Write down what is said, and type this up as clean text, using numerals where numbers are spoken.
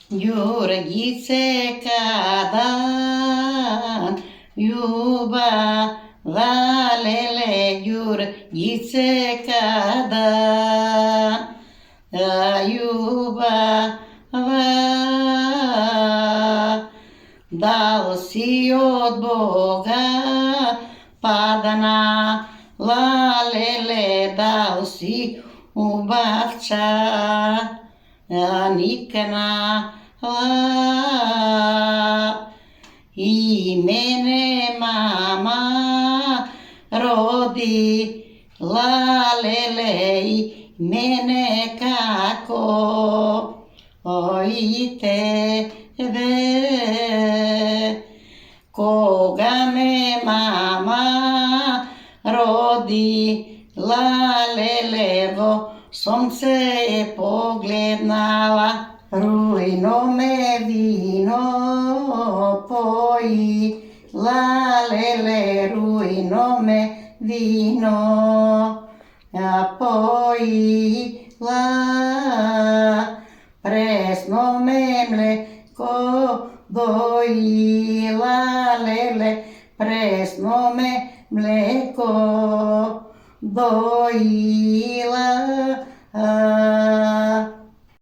Ѓурѓице кадан, љубава леле, ѓурѓице кадан, љубава. Дал си од Бога, падана леле, дал си убавча, никна и мене мама роди леле, и мене како и тебе. Кога ме мама роди леле, во сонце е погледнала, рујно ме вино пои, леле, рујно ме вино пои, пресно ме млеко дои, леле, пресно ме млеко доила.